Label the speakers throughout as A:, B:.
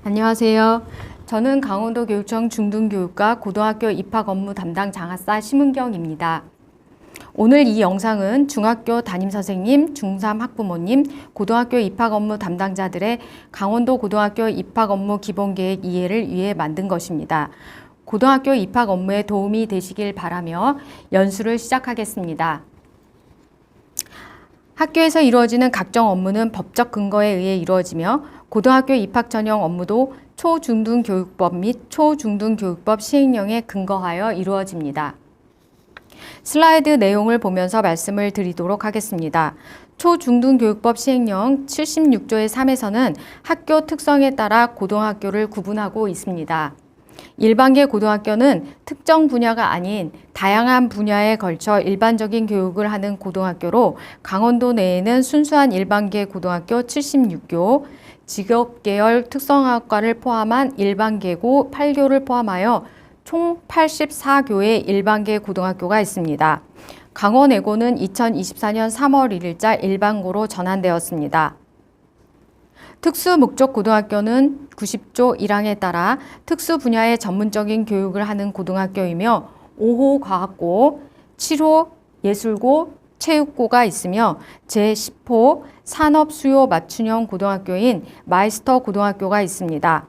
A: 안녕하세요. 저는 강원도교육청 중등교육과 고등학교 입학 업무 담당 장학사 심은경입니다. 오늘 이 영상은 중학교 담임선생님, 중3 학부모님, 고등학교 입학 업무 담당자들의 강원도 고등학교 입학 업무 기본계획 이해를 위해 만든 것입니다. 고등학교 입학 업무에 도움이 되시길 바라며 연수를 시작하겠습니다. 학교에서 이루어지는 각종 업무는 법적 근거에 의해 이루어지며 고등학교 입학 전형 업무도 초중등교육법 및 초중등교육법 시행령에 근거하여 이루어집니다. 슬라이드 내용을 보면서 말씀을 드리도록 하겠습니다. 초중등교육법 시행령 76조의 3에서는 학교 특성에 따라 고등학교를 구분하고 있습니다. 일반계 고등학교는 특정 분야가 아닌 다양한 분야에 걸쳐 일반적인 교육을 하는 고등학교로 강원도 내에는 순수한 일반계 고등학교 76교, 직업계열 특성학과를 포함한 일반계고 8교를 포함하여 총 84교의 일반계 고등학교가 있습니다. 강원외고는 2024년 3월 1일자 일반고로 전환되었습니다. 특수목적고등학교는 90조 1항에 따라 특수 분야의 전문적인 교육을 하는 고등학교이며 5호 과학고, 7호 예술고, 체육고가 있으며 제10호 산업수요 맞춤형 고등학교인 마이스터 고등학교가 있습니다.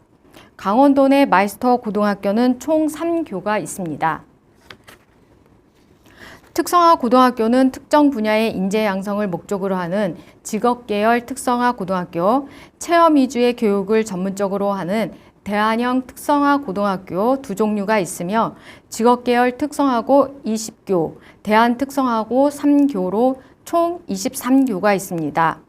A: 강원도 내 마이스터 고등학교는 총 3교가 있습니다. 특성화 고등학교는 특정 분야의 인재 양성을 목적으로 하는 직업계열 특성화 고등학교, 체험 위주의 교육을 전문적으로 하는 대안형 특성화 고등학교 두 종류가 있으며 직업계열 특성화고 20교, 대안특성화고 3교로 총 23교가 있습니다.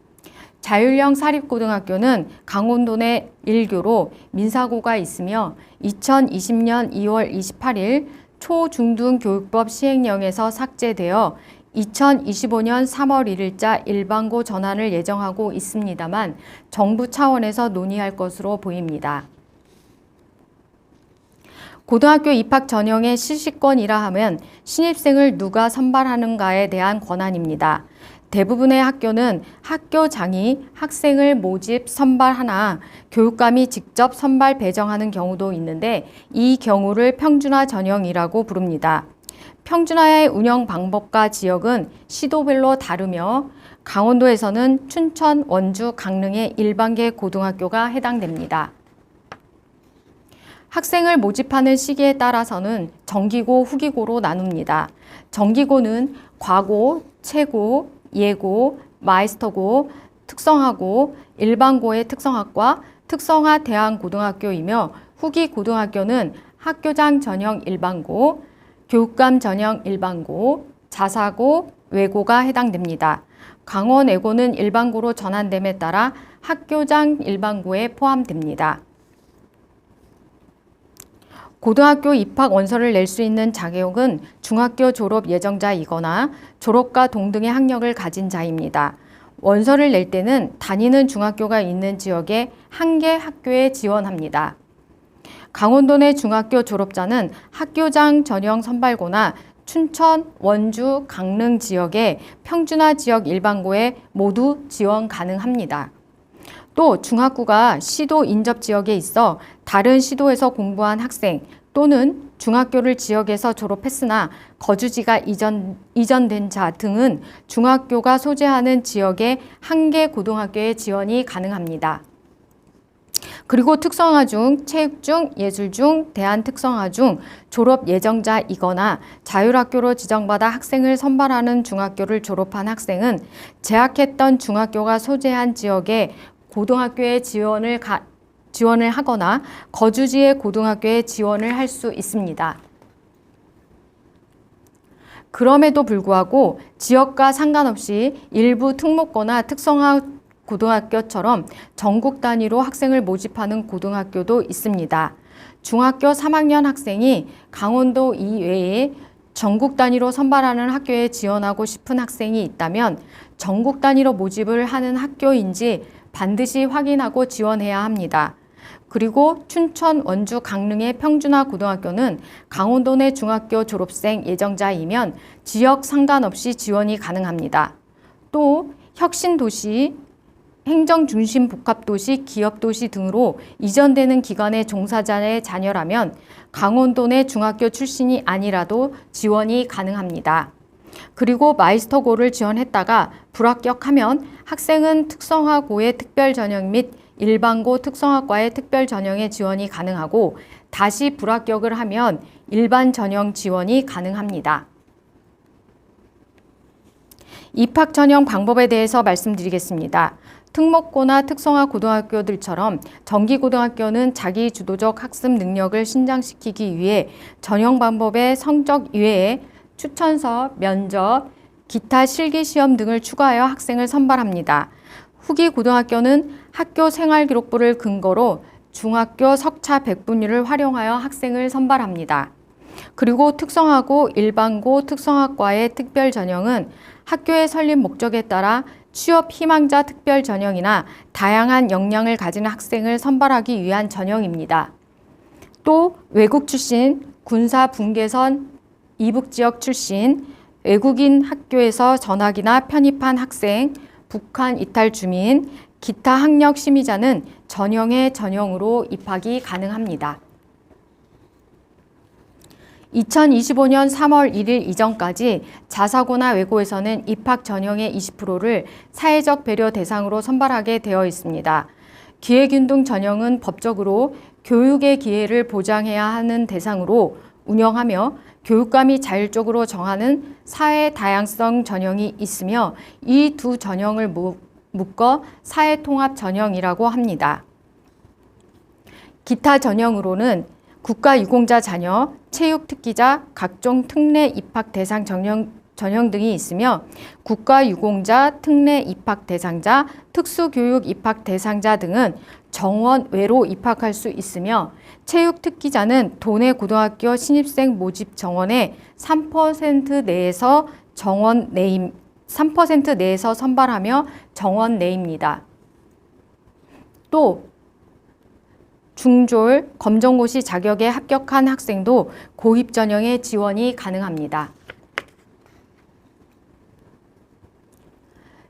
A: 자율형 사립고등학교는 강원도 내 1교로 민사고가 있으며 2020년 2월 28일 초중등교육법 시행령에서 삭제되어 2025년 3월 1일자 일반고 전환을 예정하고 있습니다만 정부 차원에서 논의할 것으로 보입니다. 고등학교 입학 전형의 실시권이라 하면 신입생을 누가 선발하는가에 대한 권한입니다. 대부분의 학교는 학교장이 학생을 모집 선발하나 교육감이 직접 선발 배정하는 경우도 있는데 이 경우를 평준화 전형이라고 부릅니다. 평준화의 운영 방법과 지역은 시도별로 다르며 강원도에서는 춘천, 원주, 강릉의 일반계 고등학교가 해당됩니다. 학생을 모집하는 시기에 따라서는 정기고, 후기고로 나눕니다. 정기고는 과고, 최고, 예고, 마이스터고, 특성화고, 일반고의 특성학과, 특성화 대안고등학교이며 후기 고등학교는 학교장 전형 일반고, 교육감 전형 일반고, 자사고, 외고가 해당됩니다. 강원외고는 일반고로 전환됨에 따라 학교장 일반고에 포함됩니다. 고등학교 입학 원서를 낼 수 있는 자격은 중학교 졸업 예정자이거나 졸업과 동등의 학력을 가진 자입니다. 원서를 낼 때는 다니는 중학교가 있는 지역의 한 개 학교에 지원합니다. 강원도 내 중학교 졸업자는 학교장 전형 선발고나 춘천, 원주, 강릉 지역의 평준화 지역 일반고에 모두 지원 가능합니다. 또 중학구가 시도 인접 지역에 있어 다른 시도에서 공부한 학생 또는 중학교를 지역에서 졸업했으나 거주지가 이전된 자 등은 중학교가 소재하는 지역의 한 개 고등학교에 지원이 가능합니다. 그리고 특성화 중, 체육 중, 예술 중, 대안특성화 중 졸업 예정자이거나 자율학교로 지정받아 학생을 선발하는 중학교를 졸업한 학생은 재학했던 중학교가 소재한 지역의 고등학교에 지원을 하거나 거주지의 고등학교에 지원을 할 수 있습니다. 그럼에도 불구하고 지역과 상관없이 일부 특목고나 특성화 고등학교처럼 전국 단위로 학생을 모집하는 고등학교도 있습니다. 중학교 3학년 학생이 강원도 이외에 전국 단위로 선발하는 학교에 지원하고 싶은 학생이 있다면 전국 단위로 모집을 하는 학교인지 반드시 확인하고 지원해야 합니다. 그리고 춘천, 원주, 강릉의 평준화 고등학교는 강원도 내 중학교 졸업생 예정자이면 지역 상관없이 지원이 가능합니다. 또 혁신도시, 행정중심 복합도시, 기업도시 등으로 이전되는 기관의 종사자의 자녀라면 강원도 내 중학교 출신이 아니라도 지원이 가능합니다. 그리고 마이스터고를 지원했다가 불합격하면 학생은 특성화고의 특별전형 및 일반고 특성화과의 특별전형에 지원이 가능하고 다시 불합격을 하면 일반 전형 지원이 가능합니다. 입학 전형 방법에 대해서 말씀드리겠습니다. 특목고나 특성화 고등학교들처럼 정기고등학교는 자기 주도적 학습 능력을 신장시키기 위해 전형 방법의 성적 이외에 추천서, 면접, 기타 실기시험 등을 추가하여 학생을 선발합니다. 후기 고등학교는 학교 생활기록부를 근거로 중학교 석차 백분율을 활용하여 학생을 선발합니다. 그리고 특성화고, 일반고, 특성화과의 특별전형은 학교의 설립 목적에 따라 취업 희망자 특별전형이나 다양한 역량을 가진 학생을 선발하기 위한 전형입니다. 또 외국 출신, 군사 분계선, 이북지역 출신, 외국인 학교에서 전학이나 편입한 학생, 북한 이탈 주민, 기타 학력 심의자는 전형의 전형으로 입학이 가능합니다. 2025년 3월 1일 이전까지 자사고나 외고에서는 입학 전형의 20%를 사회적 배려 대상으로 선발하게 되어 있습니다. 기회균등 전형은 법적으로 교육의 기회를 보장해야 하는 대상으로 운영하며 교육감이 자율적으로 정하는 사회 다양성 전형이 있으며 이 두 전형을 묶어 사회통합 전형이라고 합니다. 기타 전형으로는 국가유공자 자녀, 체육특기자, 각종 특례 입학 대상 전형 등이 있으며 국가유공자, 특례 입학 대상자, 특수교육 입학 대상자 등은 정원 외로 입학할 수 있으며 체육특기자는 도내 고등학교 신입생 모집 정원의 3% 내에서 3% 내에서 선발하며 정원 내입니다. 또 중졸, 검정고시 자격에 합격한 학생도 고입 전형에 지원이 가능합니다.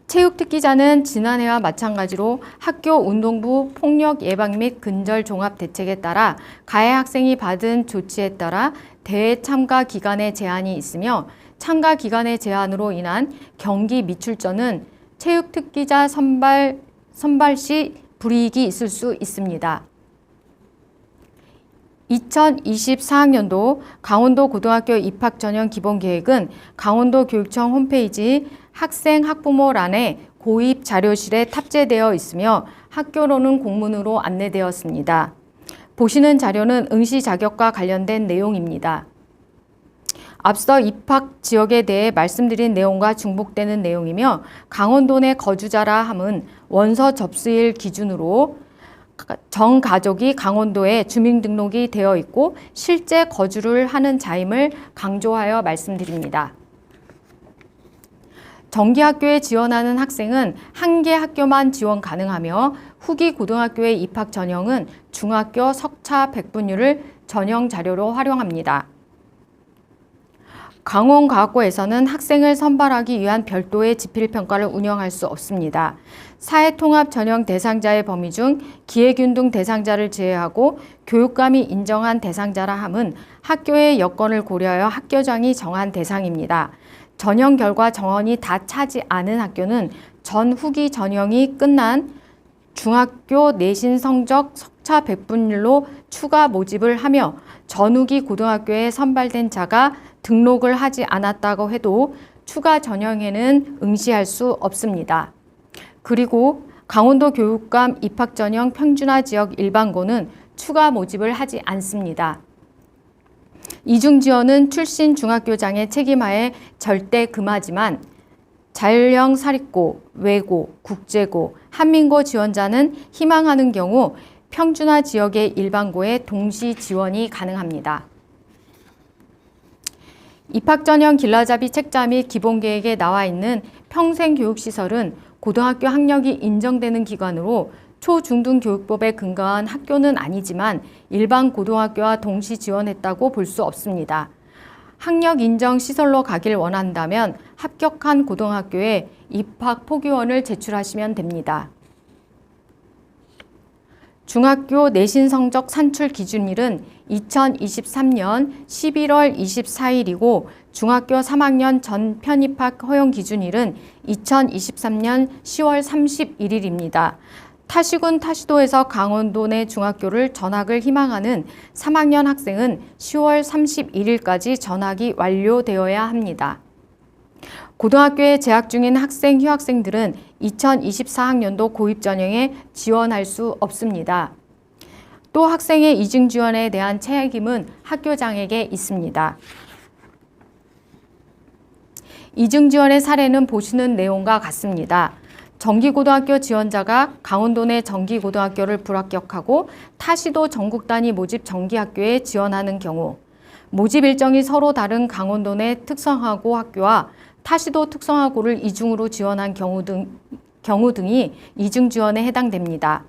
A: 체육특기자는 지난해와 마찬가지로 학교 운동부 폭력 예방 및 근절 종합 대책에 따라 가해 학생이 받은 조치에 따라 대회 참가 기간에 제한이 있으며 참가 기간의 제한으로 인한 경기 미출전은 체육특기자 선발 시 불이익이 있을 수 있습니다. 2024학년도 강원도 고등학교 입학 전형 기본 계획은 강원도 교육청 홈페이지 학생 학부모란에 고입 자료실에 탑재되어 있으며 학교로는 공문으로 안내되었습니다. 보시는 자료는 응시 자격과 관련된 내용입니다. 앞서 입학 지역에 대해 말씀드린 내용과 중복되는 내용이며 강원도 내 거주자라 함은 원서 접수일 기준으로 전 가족이 강원도에 주민등록이 되어 있고 실제 거주를 하는 자임을 강조하여 말씀드립니다. 정기학교에 지원하는 학생은 한 개 학교만 지원 가능하며 후기 고등학교의 입학 전형은 중학교 석차 백분율을 전형 자료로 활용합니다. 강원과학고에서는 학생을 선발하기 위한 별도의 지필평가를 운영할 수 없습니다. 사회통합 전형 대상자의 범위 중 기회균등 대상자를 제외하고 교육감이 인정한 대상자라 함은 학교의 여건을 고려하여 학교장이 정한 대상입니다. 전형 결과 정원이 다 차지 않은 학교는 전 후기 전형이 끝난 중학교 내신 성적 석차 백분율로 추가 모집을 하며 전후기 고등학교에 선발된 자가 등록을 하지 않았다고 해도 추가 전형에는 응시할 수 없습니다. 그리고 강원도 교육감 입학 전형 평준화 지역 일반고는 추가 모집을 하지 않습니다. 이중 지원은 출신 중학교장의 책임하에 절대 금하지만 자율형 사립고, 외고, 국제고, 한민고 지원자는 희망하는 경우 평준화 지역의 일반고에 동시 지원이 가능합니다. 입학 전형 길라잡이 책자 및 기본계획에 나와 있는 평생교육시설은 고등학교 학력이 인정되는 기관으로 초중등교육법에 근거한 학교는 아니지만 일반 고등학교와 동시 지원했다고 볼 수 없습니다. 학력 인정 시설로 가길 원한다면 합격한 고등학교에 입학 포기원을 제출하시면 됩니다. 중학교 내신 성적 산출 기준일은 2023년 11월 24일이고 중학교 3학년 전 편입학 허용 기준일은 2023년 10월 31일입니다. 타시군 타시도에서 강원도 내 중학교를 전학을 희망하는 3학년 학생은 10월 31일까지 전학이 완료되어야 합니다. 고등학교에 재학 중인 학생, 휴학생들은 2024학년도 고입전형에 지원할 수 없습니다. 또 학생의 이중 지원에 대한 책임은 학교장에게 있습니다. 이중 지원의 사례는 보시는 내용과 같습니다. 정기고등학교 지원자가 강원도 내 정기고등학교를 불합격하고 타시도 전국 단위 모집 정기학교에 지원하는 경우, 모집 일정이 서로 다른 강원도 내 특성화고 학교와 타시도 특성화고를 이중으로 지원한 경우 등이 이중 지원에 해당됩니다.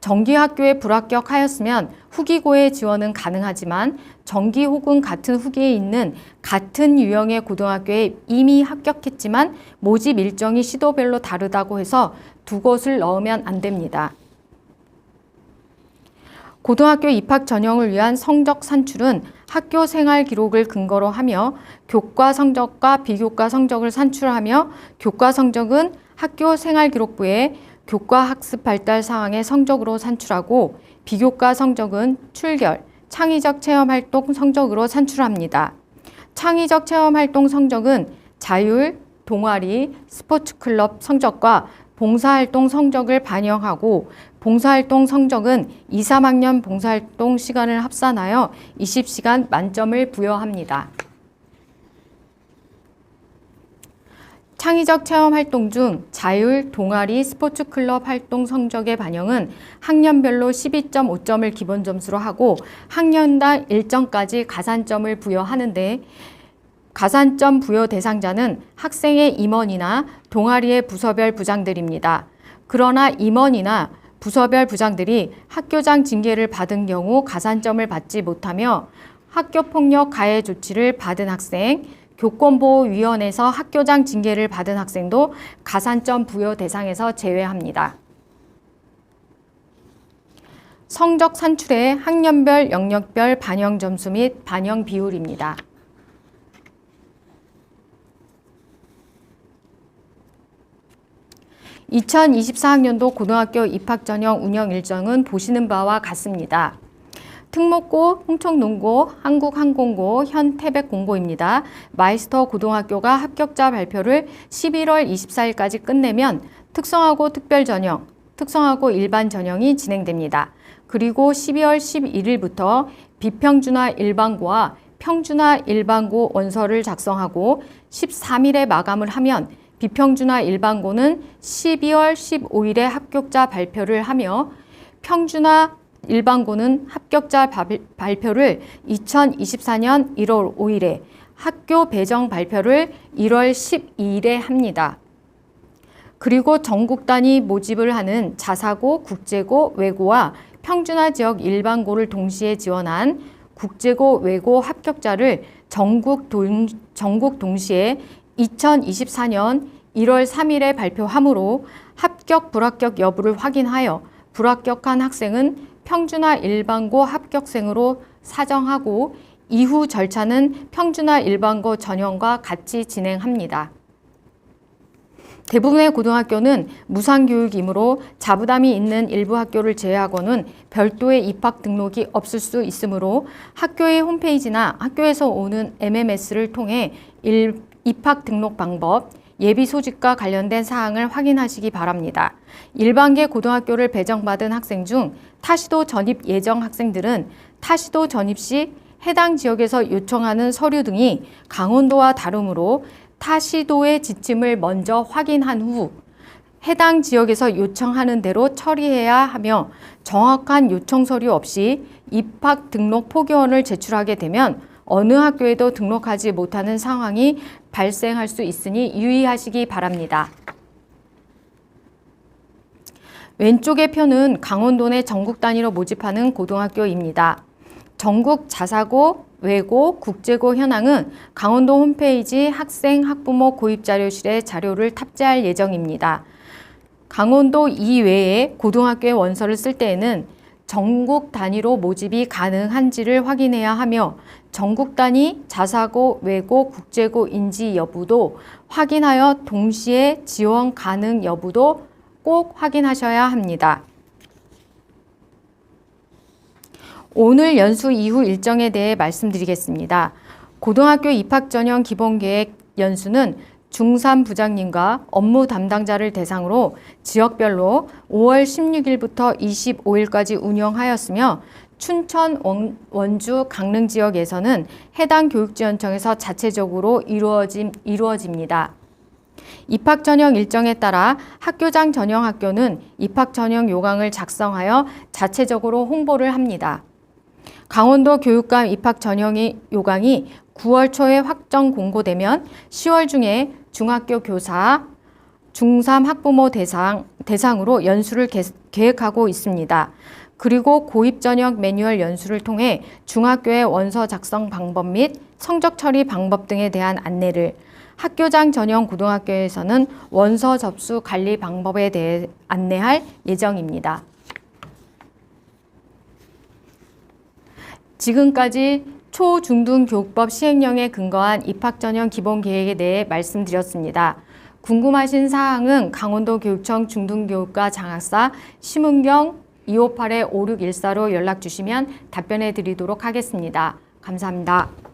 A: 정기학교에 불합격하였으면 후기고의 지원은 가능하지만 정기 혹은 같은 후기에 있는 같은 유형의 고등학교에 이미 합격했지만 모집 일정이 시도별로 다르다고 해서 두 곳을 넣으면 안 됩니다. 고등학교 입학 전형을 위한 성적 산출은 학교 생활 기록을 근거로 하며 교과 성적과 비교과 성적을 산출하며 교과 성적은 학교 생활 기록부에 교과 학습 발달 사항의 성적으로 산출하고 비교과 성적은 출결, 창의적 체험 활동 성적으로 산출합니다. 창의적 체험 활동 성적은 자율, 동아리, 스포츠 클럽 성적과 봉사활동 성적을 반영하고 봉사활동 성적은 2, 3학년 봉사활동 시간을 합산하여 20시간 만점을 부여합니다. 창의적 체험 활동 중 자율, 동아리, 스포츠 클럽 활동 성적의 반영은 학년별로 12.5점을 기본 점수로 하고 학년당 1점까지 가산점을 부여하는데 가산점 부여 대상자는 학생의 임원이나 동아리의 부서별 부장들입니다. 그러나 임원이나 부서별 부장들이 학교장 징계를 받은 경우 가산점을 받지 못하며 학교폭력 가해 조치를 받은 학생, 교권보호위원회에서 학교장 징계를 받은 학생도 가산점 부여 대상에서 제외합니다. 성적 산출의 학년별, 영역별 반영 점수 및 반영 비율입니다. (2024학년도) 고등학교 입학전형 운영 일정은 보시는 바와 같습니다. 특목고, 흥청농고, 한국항공고, 현태백공고입니다. 마이스터 고등학교가 합격자 발표를 11월 24일까지 끝내면 특성화고 특별전형, 특성화고 일반전형이 진행됩니다. 그리고 12월 11일부터 비평준화 일반고와 평준화 일반고 원서를 작성하고 13일에 마감을 하면 비평준화 일반고는 12월 15일에 합격자 발표를 하며 평준화 일반고는 합격자 발표를 2024년 1월 5일에 학교 배정 발표를 1월 12일에 합니다. 그리고 전국 단위 모집을 하는 자사고, 국제고, 외고와 평준화 지역 일반고를 동시에 지원한 국제고, 외고 합격자를 전국 동시에 2024년 1월 3일에 발표하므로 합격, 불합격 여부를 확인하여 불합격한 학생은 평준화 일반고 합격생으로 사정하고 이후 절차는 평준화 일반고 전형과 같이 진행합니다. 대부분의 고등학교는 무상교육이므로 자부담이 있는 일부 학교를 제외하고는 별도의 입학 등록이 없을 수 있으므로 학교의 홈페이지나 학교에서 오는 MMS를 통해 입학 등록 방법, 예비 소집과 관련된 사항을 확인하시기 바랍니다. 일반계 고등학교를 배정받은 학생 중 타시도 전입 예정 학생들은 타시도 전입 시 해당 지역에서 요청하는 서류 등이 강원도와 다르므로 타시도의 지침을 먼저 확인한 후 해당 지역에서 요청하는 대로 처리해야 하며 정확한 요청 서류 없이 입학 등록 포기원을 제출하게 되면 어느 학교에도 등록하지 못하는 상황이 발생할 수 있으니 유의하시기 바랍니다. 왼쪽의 표는 강원도 내 전국 단위로 모집하는 고등학교입니다. 전국 자사고, 외고, 국제고 현황은 강원도 홈페이지 학생, 학부모 고입자료실에 자료를 탑재할 예정입니다. 강원도 이외에 고등학교의 원서를 쓸 때에는 전국 단위로 모집이 가능한지를 확인해야 하며 전국 단위 자사고, 외고, 국제고인지 여부도 확인하여 동시에 지원 가능 여부도 꼭 확인하셔야 합니다. 오늘 연수 이후 일정에 대해 말씀드리겠습니다. 고등학교 입학 전형 기본계획 연수는 중3 부장님과 업무 담당자를 대상으로 지역별로 5월 16일부터 25일까지 운영하였으며 춘천, 원주, 강릉 지역에서는 해당 교육지원청에서 자체적으로 이루어집니다. 입학 전형 일정에 따라 학교장 전형 학교는 입학 전형 요강을 작성하여 자체적으로 홍보를 합니다. 강원도 교육감 입학 전형 요강이 9월 초에 확정 공고되면 10월 중에 중학교 교사, 중3 학부모 대상으로 연수를 계획하고 있습니다. 그리고 고입 전형 매뉴얼 연수를 통해 중학교의 원서 작성 방법 및 성적 처리 방법 등에 대한 안내를, 학교장 전형 고등학교에서는 원서 접수 관리 방법에 대해 안내할 예정입니다. 지금까지 초중등교육법 시행령에 근거한 입학전형 기본계획에 대해 말씀드렸습니다. 궁금하신 사항은 강원도교육청 중등교육과 장학사 심은경 258-5614로 연락 주시면 답변해 드리도록 하겠습니다. 감사합니다.